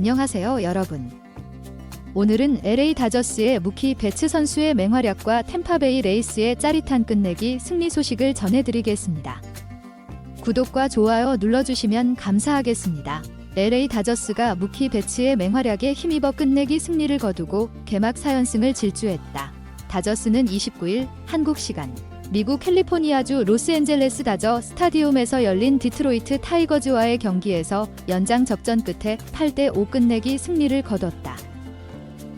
안녕하세요, 여러분. 오늘은 LA 다저스의 무키 베츠 선수의 맹활약과 템파베이 레이스의 짜릿한 끝내기 승리 소식을 전해드리겠습니다. 구독과 좋아요 눌러주시면 감사하겠습니다. LA 다저스가 무키 베츠의 맹활약에 힘입어 끝내기 승리를 거두고 개막 4연승을 질주했다. 다저스는 29일 한국 시간 미국 캘리포니아주 로스앤젤레스 다저 스타디움에서 열린 디트로이트 타이거즈와의 경기에서 연장 접전 끝에 8대5 끝내기 승리를 거뒀다.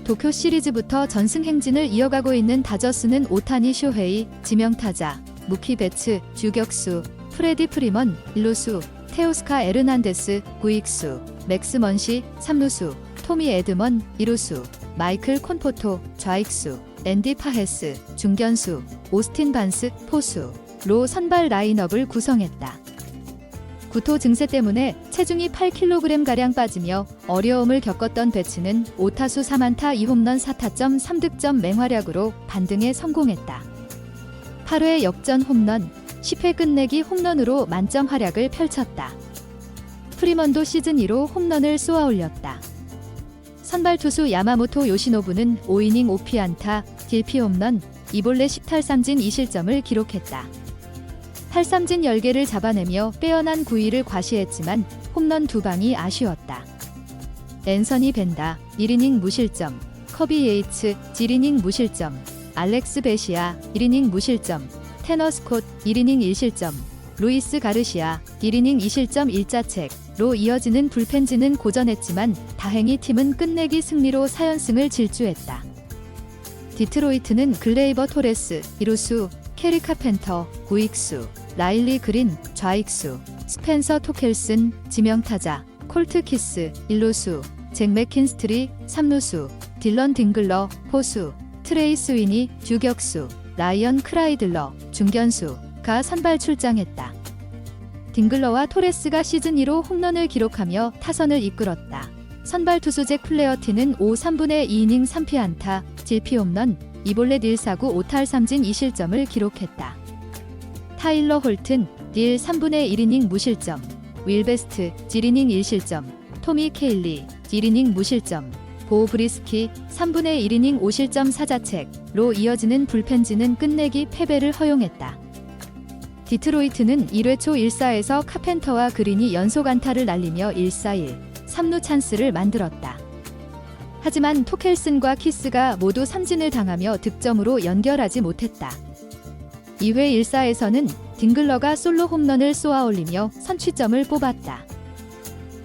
도쿄 시리즈부터 전승 행진을 이어가고 있는 다저스는 오타니 쇼헤이, 지명타자, 무키 베츠, 주격수, 프레디 프리먼, 일루수, 테오스카 에르난데스, 구익수, 맥스 먼시, 삼루수, 토미 에드먼, 이루수, 마이클 콘포토, 좌익수, 앤디 파헤스, 중견수, 오스틴 반스, 포수로 선발 라인업을 구성했다. 구토 증세 때문에 체중이 8kg가량 빠지며 어려움을 겪었던 베츠는 5타수 4안타 2홈런 4타점 3득점 맹활약으로 반등에 성공했다. 8회 역전 홈런, 10회 끝내기 홈런으로 만점 활약을 펼쳤다. 프리먼도 시즌 2로 홈런을 쏘아 올렸다. 선발 투수 야마모토 요시노부는 5이닝 5피안타, 딜피 홈런, 2볼넷 10탈삼진 2실점을 기록했다. 탈삼진 10개를 잡아내며 빼어난 9위를 과시했지만 홈런 2방이 아쉬웠다. 앤서니 벤다, 1이닝 무실점, 커비 예이츠, 1이닝 무실점, 알렉스 베시아, 1이닝 무실점, 테너 스콧, 1이닝 1실점, 루이스 가르시아, 1이닝 2실점 1자책로 이어지는 불펜진은 고전했지만 다행히 팀은 끝내기 승리로 4연승을 질주했다. 디트로이트는 글레이버 토레스, 이루수, 캐리 카펜터, 우익수, 라일리 그린, 좌익수, 스펜서 토켈슨, 지명타자, 콜트 키스, 일루수, 잭 맥킨스트리, 삼루수, 딜런 딩글러, 포수, 트레이 스위니, 주격수, 라이언 크라이들러, 중견수가 선발 출장했다. 딩글러와 토레스가 시즌 2로 홈런을 기록하며 타선을 이끌었다. 선발 투수 잭 플레어티는 5 3분의 2이닝 3피안타, 7피 홈런, 2볼넷 1사구 5탈삼진 2실점을 기록했다. 타일러 홀튼, 딜 3분의 1이닝 무실점, 윌 베스트, 1이닝 1실점, 토미 케일리, 1이닝 무실점, 보 브리스키, 3분의 1이닝 5실점 4자책로 이어지는 불펜진은 끝내기 패배를 허용했다. 디트로이트는 1회 초 1사에서 카펜터와 그린이 연속 안타를 날리며 1사1, 3루 찬스를 만들었다. 하지만 토켈슨과 키스가 모두 삼진을 당하며 득점으로 연결하지 못했다. 2회 1사에서는 딩글러가 솔로 홈런을 쏘아 올리며 선취점을 뽑았다.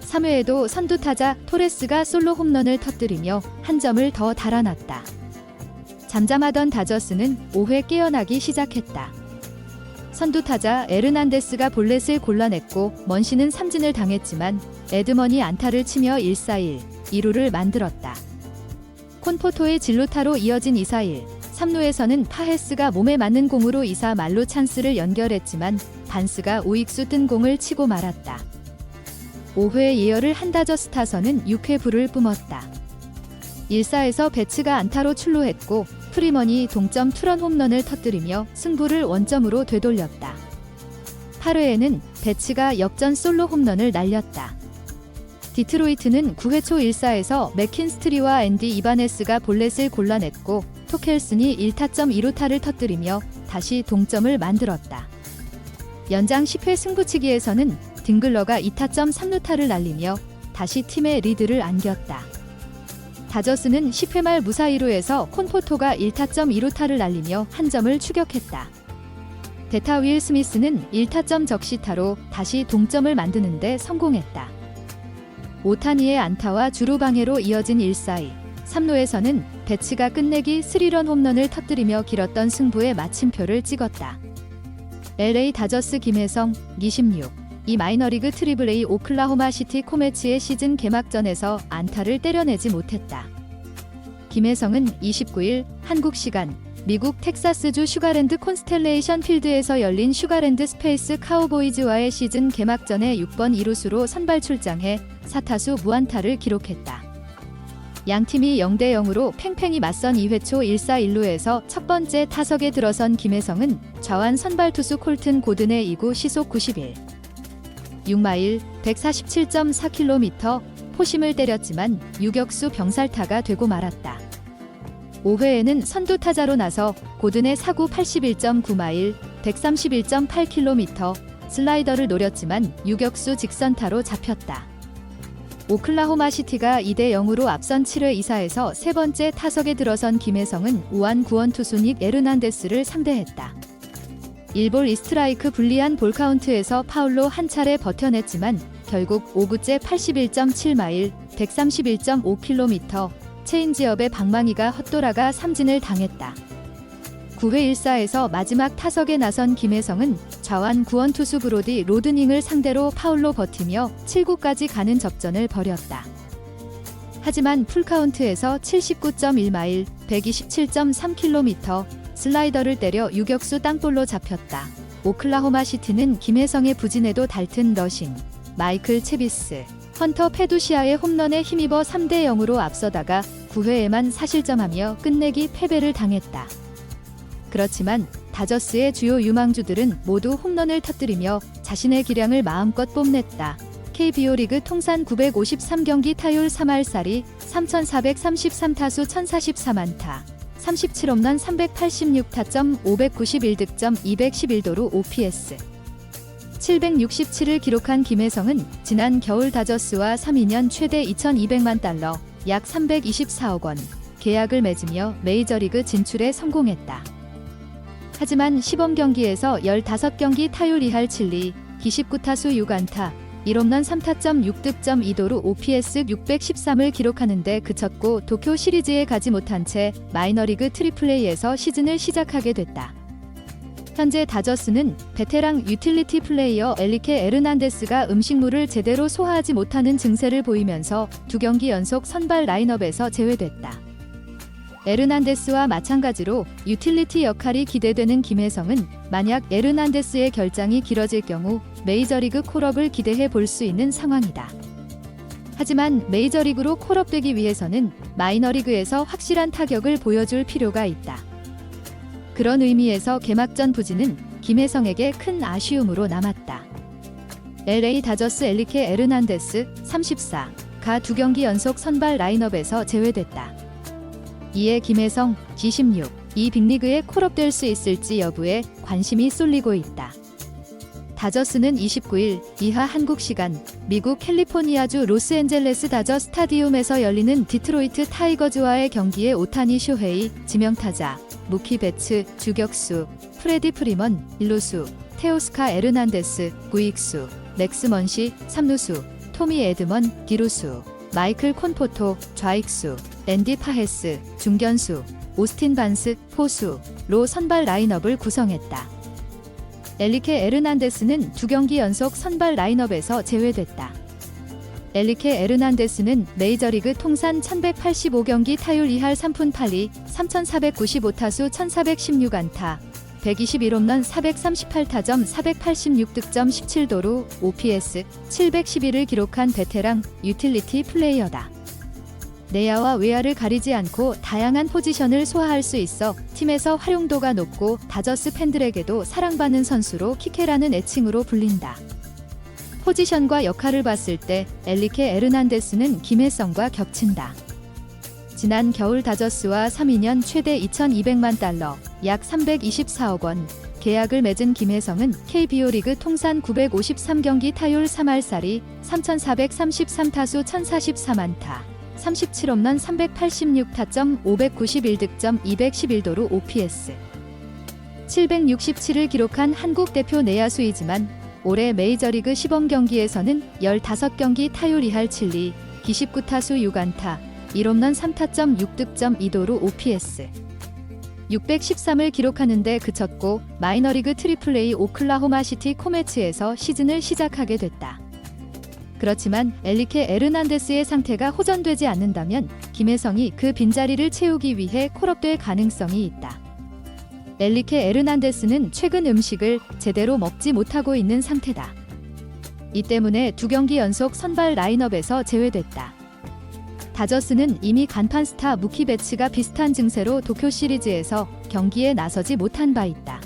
3회에도 선두타자 토레스가 솔로 홈런을 터뜨리며 한 점을 더 달아났다. 잠잠하던 다저스는 5회 깨어나기 시작했다. 선두타자 에르난데스가 볼넷을 골라냈고 먼시는 삼진을 당했지만 에드먼이 안타를 치며 1사1, 2루를 만들었다. 콘포토의 진루타로 이어진 2사1, 3루에서는 파헤스가 몸에 맞는 공으로 2사 말로 찬스를 연결했지만 반스가 우익수 뜬 공을 치고 말았다. 5회 예열을 한 다저스 타선은 6회 불을 뿜었다. 1사에서 베츠가 안타로 출루했고 프리먼이 동점 투런 홈런을 터뜨리며 승부를 원점으로 되돌렸다. 8회에는 베츠가 역전 솔로 홈런을 날렸다. 디트로이트는 9회 초 1사에서 맥킨스트리와 앤디 이바네스가 볼넷을 골라냈고 토켈슨이 1타점 2루타를 터뜨리며 다시 동점을 만들었다. 연장 10회 승부치기에서는 딩글러가 2타점 3루타를 날리며 다시 팀의 리드를 안겼다. 다저스는 10회 말 무사히로에서 콘포토가 1타점 2루타를 날리며 한 점을 추격했다. 데타 윌 스미스는 1타점 적시타로 다시 동점을 만드는 데 성공했다. 오타니의 안타와 주루 방해로 이어진 1사2, 3루에서는 베츠가 끝내기 3런 홈런을 터뜨리며 길었던 승부에 마침표를 찍었다. LA 다저스 김혜성, 26, 이 마이너리그 트리플 A 오클라호마 시티 코메츠의 시즌 개막전에서 안타를 때려내지 못했다. 김혜성은 29일 한국 시간 미국 텍사스주 슈가랜드 콘스텔레이션 필드에서 열린 슈가랜드 스페이스 카우보이즈와의 시즌 개막전에 6번 2루수로 선발 출장해 4타수 무안타를 기록했다. 양팀이 0대0으로 팽팽히 맞선 2회 초 1사 1루에서 첫 번째 타석에 들어선 김혜성은 좌완 선발 투수 콜튼 고든의 2구 시속 91, 6마일 147.4km 포심을 때렸지만 유격수 병살타가 되고 말았다. 5회에는 선두 타자로 나서 고든의 사구 81.9마일, 131.8km 슬라이더를 노렸지만 유격수 직선타로 잡혔다. 오클라호마 시티가 2대0으로 앞선 7회 2사에서 세 번째 타석에 들어선 김혜성은 우완 구원 투수 닉 에르난데스를 상대했다. 1볼 2스트라이크 불리한 볼카운트에서 파울로 한 차례 버텨냈지만 결국 5구째 81.7마일, 131.5km 체인지업의 방망이가 헛돌아가 삼진을 당했다. 9회 1사에서 마지막 타석에 나선 김혜성은 좌완 구원 투수 브로디 로드닝을 상대로 파울로 버티며 7구까지 가는 접전을 벌였다. 하지만 풀카운트에서 79.1마일, 127.3km 슬라이더를 때려 유격수 땅볼로 잡혔다. 오클라호마 시티는 김혜성의 부진에도 달튼 러싱, 마이클 채비스, 헌터 페두시아의 홈런에 힘입어 3대0으로 앞서다가 9회에만 4실점하며 끝내기 패배를 당했다. 그렇지만 다저스의 주요 유망주들은 모두 홈런을 터뜨리며 자신의 기량을 마음껏 뽐냈다. KBO 리그 통산 953경기 타율 3할살이 3,433타수 1,044안타, 37홈런 386타점 591득점 211도루 OPS 767을 기록한 김혜성은 지난 겨울 다저스와 3-2년 최대 2,200만 달러, 약 324억 원 계약을 맺으며 메이저리그 진출에 성공했다. 하지만 시범경기에서 15경기 타율 2할 7리, 29타수 6안타, 1홈런 3타점 6득점 2도루 OPS 613을 기록하는데 그쳤고 도쿄 시리즈에 가지 못한 채 마이너리그 트리플레이에서 시즌을 시작하게 됐다. 현재 다저스는 베테랑 유틸리티 플레이어 엘리케 에르난데스가 음식물을 제대로 소화하지 못하는 증세를 보이면서 2경기 연속 선발 라인업에서 제외됐다. 에르난데스와 마찬가지로 유틸리티 역할이 기대되는 김혜성은 만약 에르난데스의 결장이 길어질 경우 메이저리그 콜업을 기대해 볼 수 있는 상황이다. 하지만 메이저리그로 콜업되기 위해서는 마이너리그에서 확실한 타격을 보여줄 필요가 있다. 그런 의미에서 개막전 부진은 김혜성에게 큰 아쉬움으로 남았다. LA 다저스 엘리케 에르난데스 34가 2경기 연속 선발 라인업에서 제외됐다. 이에 김혜성 G16 이 빅리그에 콜업될 수 있을지 여부에 관심이 쏠리고 있다. 다저스는 29일 이하 한국 시간 미국 캘리포니아주 로스앤젤레스 다저 스타디움에서 열리는 디트로이트 타이거즈와의 경기에 오타니 쇼헤이, 지명타자, 무키 베츠, 주격수, 프레디 프리먼, 일루수, 테오스카 에르난데스, 구익수, 맥스 먼시, 삼루수, 토미 에드먼, 기루수, 마이클 콘포토, 좌익수, 앤디 파헤스, 중견수, 오스틴 반스, 포수로 선발 라인업을 구성했다. 엘리케 에르난데스는 2경기 연속 선발 라인업에서 제외됐다. 엘리케 에르난데스는 메이저리그 통산 1185경기 타율 2할 3푼 8리, 3495타수 1416안타, 121홈런 438타점 486득점 17도루 OPS 711을 기록한 베테랑 유틸리티 플레이어다. 내야와 외야를 가리지 않고 다양한 포지션을 소화할 수 있어 팀에서 활용도가 높고 다저스 팬들에게도 사랑받는 선수로 키케라는 애칭으로 불린다. 포지션과 역할을 봤을 때 엘리케 에르난데스는 김혜성과 겹친다. 지난 겨울 다저스와 3-2년 최대 2,200만 달러, 약 324억 원 계약을 맺은 김혜성은 KBO 리그 통산 953경기 타율 3할살이 3,433타수 1,043안타, 37홈런 386타점 591득점 211도루 OPS 767을 기록한 한국 대표 내야수이지만 올해 메이저리그 시범경기에서는 15경기 타율 2할 7리, 29타수 6안타, 1홈런 3타점 6득점 2도루 OPS 613을 기록하는데 그쳤고 마이너리그 트리플레이 오클라호마 시티 코메츠에서 시즌을 시작하게 됐다. 그렇지만 엘리케 에르난데스의 상태가 호전되지 않는다면 김혜성이 그 빈자리를 채우기 위해 콜업될 가능성이 있다. 엘리케 에르난데스는 최근 음식을 제대로 먹지 못하고 있는 상태다. 이 때문에 2경기 연속 선발 라인업에서 제외됐다. 다저스는 이미 간판 스타 무키 베츠가 비슷한 증세로 도쿄 시리즈에서 경기에 나서지 못한 바 있다.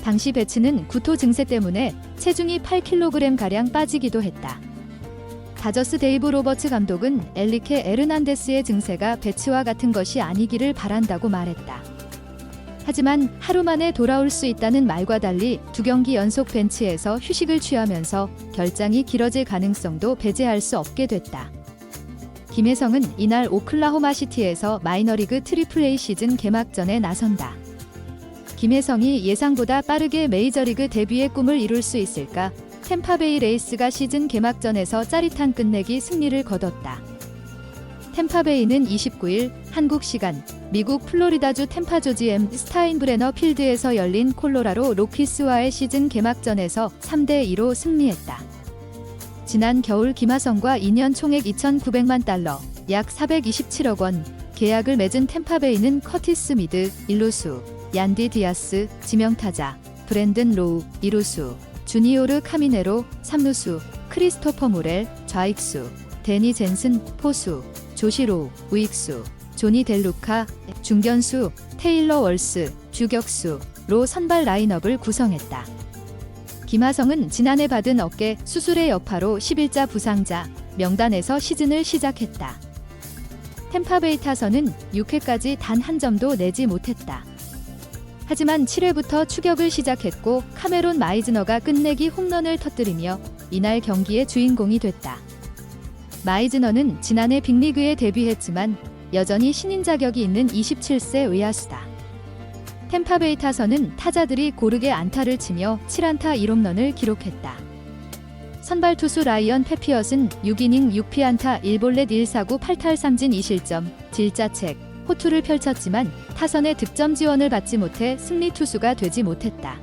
당시 베츠는 구토 증세 때문에 체중이 8kg가량 빠지기도 했다. 다저스 데이브 로버츠 감독은 엘리케 에르난데스의 증세가 배치와 같은 것이 아니기를 바란다고 말했다. 하지만 하루 만에 돌아올 수 있다는 말과 달리 2경기 연속 벤치에서 휴식을 취하면서 결장이 길어질 가능성도 배제할 수 없게 됐다. 김혜성은 이날 오클라호마 시티에서 마이너리그 트리플A 시즌 개막전에 나선다. 김혜성이 예상보다 빠르게 메이저리그 데뷔의 꿈을 이룰 수 있을까? 템파베이 레이스가 시즌 개막전에서 짜릿한 끝내기 승리를 거뒀다. 템파베이는 29일 한국 시간 미국 플로리다주 템파조지 M 스타인브레너 필드에서 열린 콜로라도 로키스와의 시즌 개막전에서 3대2로 승리했다. 지난 겨울 김하성과 2년 총액 2,900만 달러, 약 427억 원 계약을 맺은 템파베이는 커티스 미드, 일루수, 얀디 디아스, 지명타자, 브랜든 로우, 이루수, 주니오르 카미네로, 삼루수, 크리스토퍼 모렐, 좌익수, 데니 젠슨, 포수, 조시로우, 우익수, 조니 델루카, 중견수, 테일러 월스, 주격수로 선발 라인업을 구성했다. 김하성은 지난해 받은 어깨 수술의 여파로 10일자 부상자 명단에서 시즌을 시작했다. 템파베이 타선은 6회까지 단 한 점도 내지 못했다. 하지만 7회부터 추격을 시작했고 카메론 마이즈너가 끝내기 홈런을 터뜨리며 이날 경기의 주인공이 됐다. 마이즈너는 지난해 빅리그에 데뷔했지만 여전히 신인 자격이 있는 27세 외야수다. 템파베이 타선은 타자들이 고르게 안타를 치며 7안타 1홈런을 기록했다. 선발 투수 라이언 페피엇은 6이닝 6피안타 1볼넷 1사구 8탈 3진 2실점, 질자책, 호투를 펼쳤지만 타선의 득점 지원을 받지 못해 승리 투수가 되지 못했다.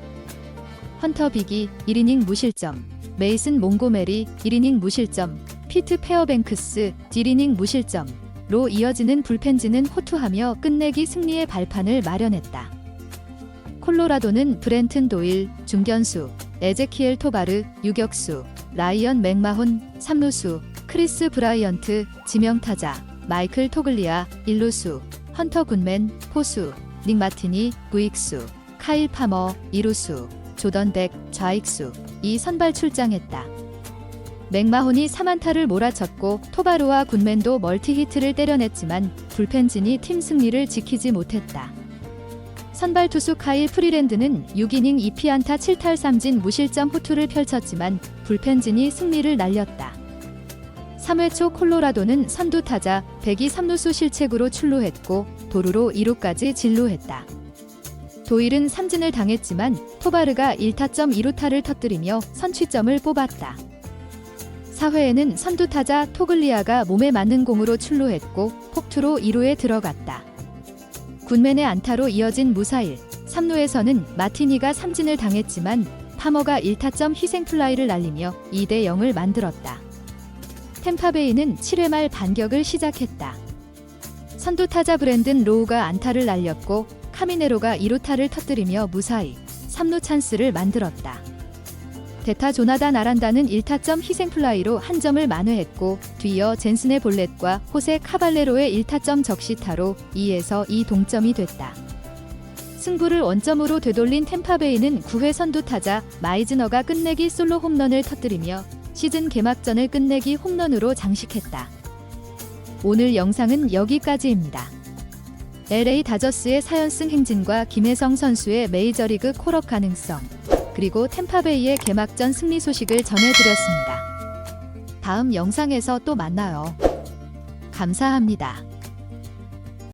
헌터 빅이 1이닝 무실점, 메이슨 몽고메리 1이닝 무실점, 피트 페어뱅크스 1이닝 무실점로 이어지는 불펜진은 호투하며 끝내기 승리의 발판을 마련했다. 콜로라도는 브렌튼 도일, 중견수, 에제키엘 토바르, 유격수, 라이언 맥마혼, 삼루수, 크리스 브라이언트, 지명타자, 마이클 토글리아, 일루수, 헌터 굿맨, 포수, 닉 마티니, 우익수, 카일 파머, 이루수, 조던 덱, 좌익수, 이 선발 출장했다. 맥마혼이 3안타를 몰아쳤고 토바르와 굿맨도 멀티히트를 때려냈지만 불펜진이 팀 승리를 지키지 못했다. 선발 투수 카일 프리랜드는 6이닝 2피안타 7탈 3진 무실점 호투를 펼쳤지만 불펜진이 승리를 날렸다. 3회 초 콜로라도는 선두 타자 백이 3루수 실책으로 출루했고 도루로 2루까지 진루했다. 도일은 삼진을 당했지만 토바르가 1타점 2루타를 터뜨리며 선취점을 뽑았다. 4회에는 선두 타자 토글리아가 몸에 맞는 공으로 출루했고 폭투로 2루에 들어갔다. 굿맨의 안타로 이어진 무사일, 3루에서는 마티니가 삼진을 당했지만 파머가 1타점 희생플라이를 날리며 2대0을 만들었다. 템파베이는 7회 말 반격을 시작했다. 선두 타자 브랜든 로우가 안타를 날렸고 카미네로가 2루타를 터뜨리며 무사히 3루 찬스를 만들었다. 대타 조나단 아란다는 1타점 희생플라이로 한 점을 만회했고 뒤이어 젠슨의 볼넷과 호세 카발레로의 1타점 적시타로 2에서 2 동점이 됐다. 승부를 원점으로 되돌린 템파베이는 9회 선두 타자 마이즈너가 끝내기 솔로 홈런을 터뜨리며 시즌 개막전을 끝내기 홈런으로 장식했다. 오늘 영상은 여기까지입니다. LA 다저스의 4연승 행진과 김혜성 선수의 메이저리그 콜업 가능성, 그리고 템파베이의 개막전 승리 소식을 전해드렸습니다. 다음 영상에서 또 만나요. 감사합니다.